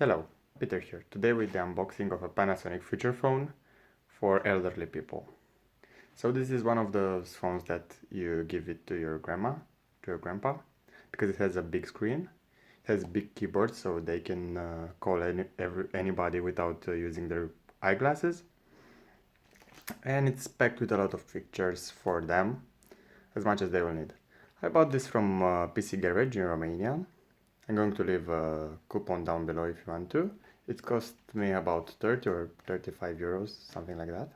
Hello, Peter here. Today with the unboxing of a Panasonic feature phone for elderly people. So this is one of those phones that you give it to your grandma, to your grandpa, because it has a big screen, it has big keyboard so they can call anybody without using their eyeglasses, and it's packed with a lot of features for them, as much as they will need. I bought this from PC Garage in Romania. I'm going to leave a coupon down below if you want to. It cost me about 30 or 35 euros, something like that.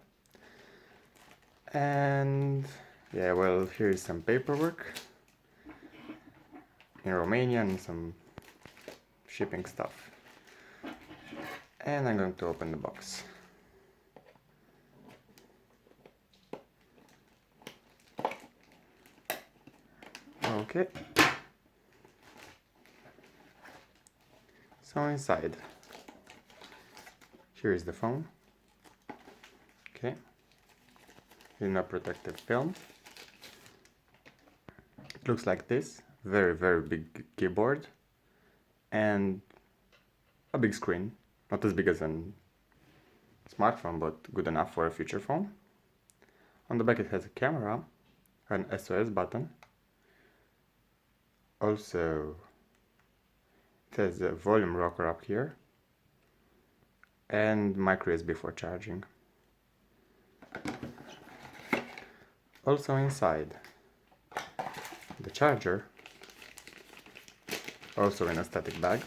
And yeah, well, here is some paperwork in Romania and some shipping stuff. And I'm going to open the box. Okay. So inside, here is the phone. Okay. In a protective film. It looks like this. Very, very big keyboard. And a big screen. Not as big as a smartphone, but good enough for a feature phone. On the back it has a camera, an SOS button. Also, it has a volume rocker up here. And micro USB for charging. Also inside, the charger, also in a static bag.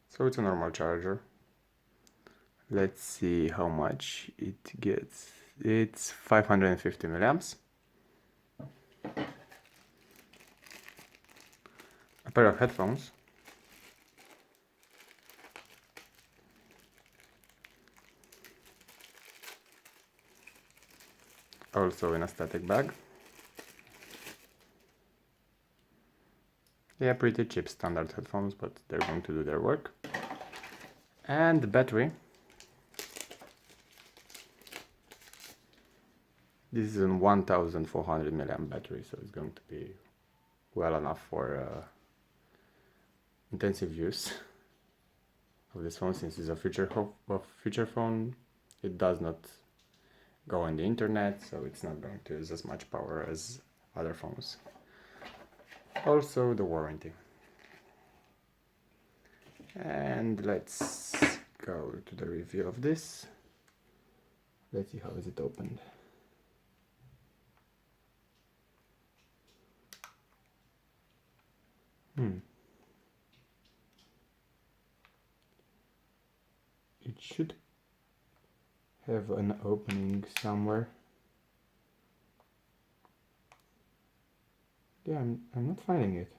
So it's a normal charger. Let's see how much it gets. It's 550 milliamps. A pair of headphones. Also in a static bag. Yeah, pretty cheap standard headphones, but they're going to do their work. And the battery. This is a 1400 milliamp battery, so it's going to be well enough for intensive use of this phone. Since it's a feature phone, it does not go on the internet, so it's not going to use as much power as other phones. Also the warranty. And let's go to the review of this. Let's see how is it opened. It should have an opening somewhere. Yeah, I'm not finding it.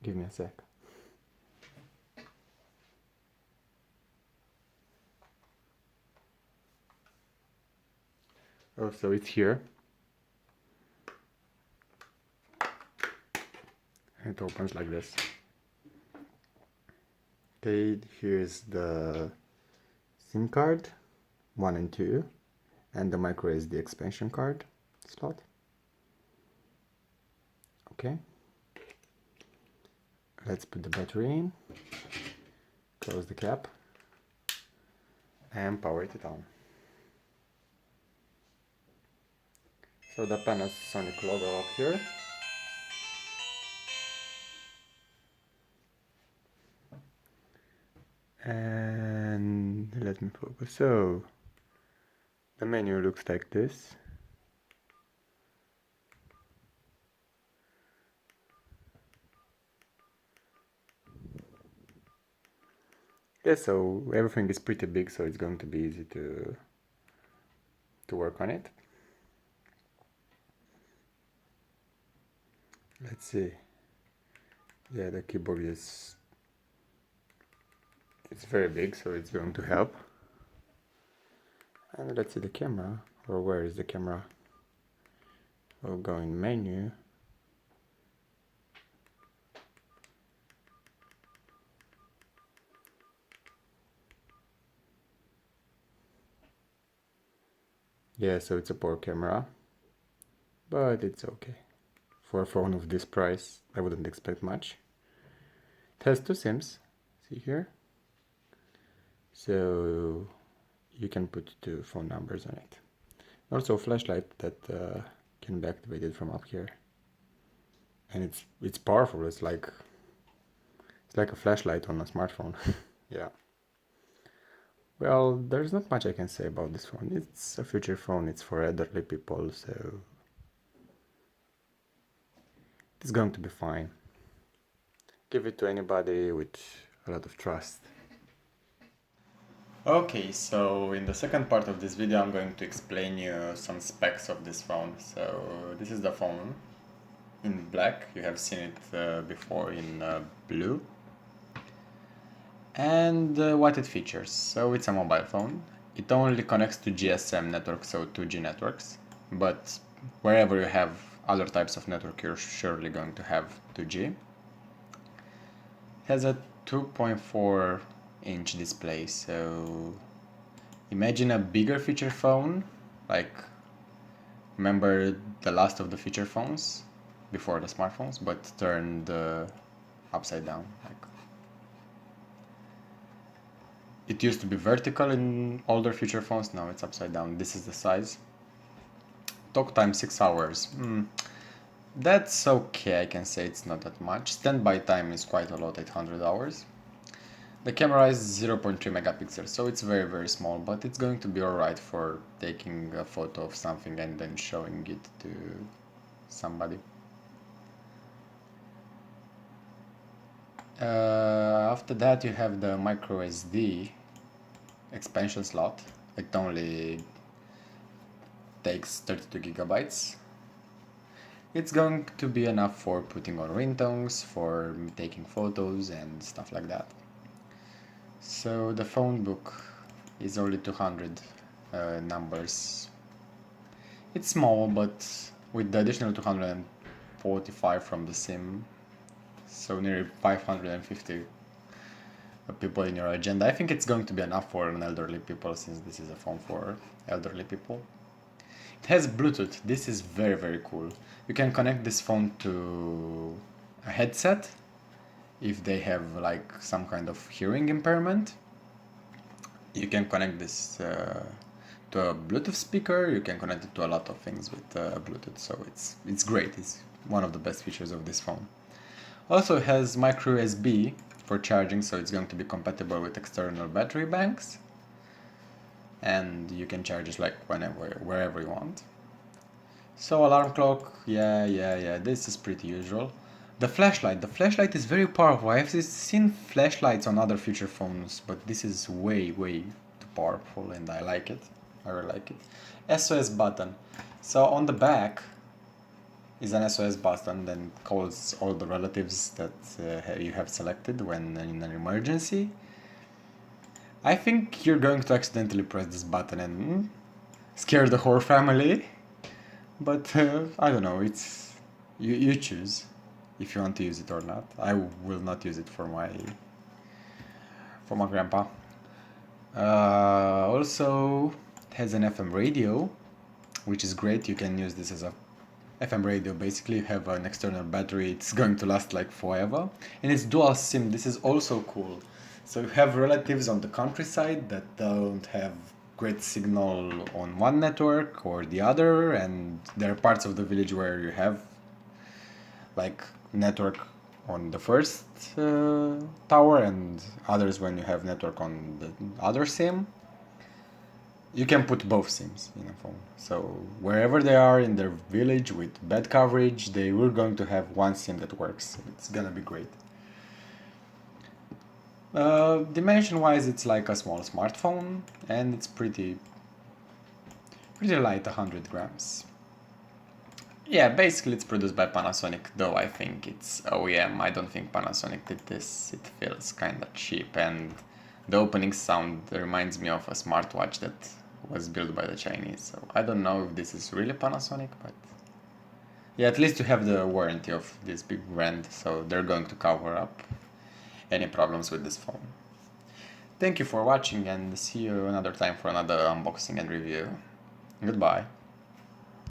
Give me a sec. Oh, so it's here. It opens like this. Okay, here's the SIM card, 1 and 2, and the micro SD expansion card slot. Okay. Let's put the battery in, close the cap, and power it on. So the Panasonic logo up here. And let me focus. So the menu looks like this. Yeah, so everything is pretty big, so it's going to be easy to work on it. Let's see. Yeah, the keyboard it's very big, so it's going to help. And let's see the camera, or where is the camera? We'll go in menu. Yeah, so it's a poor camera, but it's okay. For a phone of this price, I wouldn't expect much. It has two SIMs, see here? So you can put two phone numbers on it. Also a flashlight that can be activated from up here. And it's powerful, it's like a flashlight on a smartphone. Yeah. Well, there's not much I can say about this phone. It's a future phone, it's for elderly people, so it's going to be fine. Give it to anybody with a lot of trust. Okay, so in the second part of this video I'm going to explain you some specs of this phone. So this is the phone in black, you have seen it before in blue. And what it features. So it's a mobile phone. It only connects to GSM networks, so 2G networks. But wherever you have other types of network, you're surely going to have 2G. It has a 2.4-inch display, so imagine a bigger feature phone, like remember the last of the feature phones before the smartphones, but turned upside down. It used to be vertical in older feature phones, now it's upside down. This is the size. Talk time 6 hours. That's okay, I can say it's not that much. Standby time is quite a lot, 800 hours. The camera is 0.3 megapixels, so it's very, very small, but it's going to be alright for taking a photo of something and then showing it to somebody. After that you have the micro SD expansion slot. It only takes 32 gigabytes. It's going to be enough for putting on ringtones, for taking photos and stuff like that. So the phone book is only 200 numbers. It's small, but with the additional 245 from the SIM, so nearly 550 people in your agenda, I think it's going to be enough for an elderly people, since this is a phone for elderly people. It has Bluetooth. This is very, very cool. You can connect this phone to a headset if they have like some kind of hearing impairment. You can connect this to a Bluetooth speaker. You can connect it to a lot of things with Bluetooth, so it's great. It's one of the best features of this phone. Also has micro USB for charging, so it's going to be compatible with external battery banks, and you can charge it like wherever you want. So alarm clock, yeah, this is pretty usual. The flashlight is very powerful. I have seen flashlights on other feature phones, but this is way too powerful, and I like it. I really like it. SOS button. So on the back is an SOS button that calls all the relatives that you have selected when in an emergency. I think you're going to accidentally press this button and scare the whole family, but I don't know, it's you choose if you want to use it or not. I will not use it for my grandpa. Also, it has an FM radio, which is great. You can use this as a FM radio. Basically, you have an external battery. It's going to last like forever, and it's dual SIM. This is also cool. So you have relatives on the countryside that don't have great signal on one network or the other, and there are parts of the village where you have like network on the first tower and others when you have network on the other SIM. You can put both SIMs in a phone. So wherever they are in their village with bad coverage, they were going to have one SIM that works. It's gonna be great. Dimension wise, it's like a small smartphone, and it's pretty light, 100 grams. Yeah, basically it's produced by Panasonic, though I think it's OEM. I don't think Panasonic did this. It feels kinda cheap, and the opening sound reminds me of a smartwatch that was built by the Chinese. So I don't know if this is really Panasonic, but yeah, at least you have the warranty of this big brand, so they're going to cover up any problems with this phone. Thank you for watching, and see you another time for another unboxing and review. Goodbye.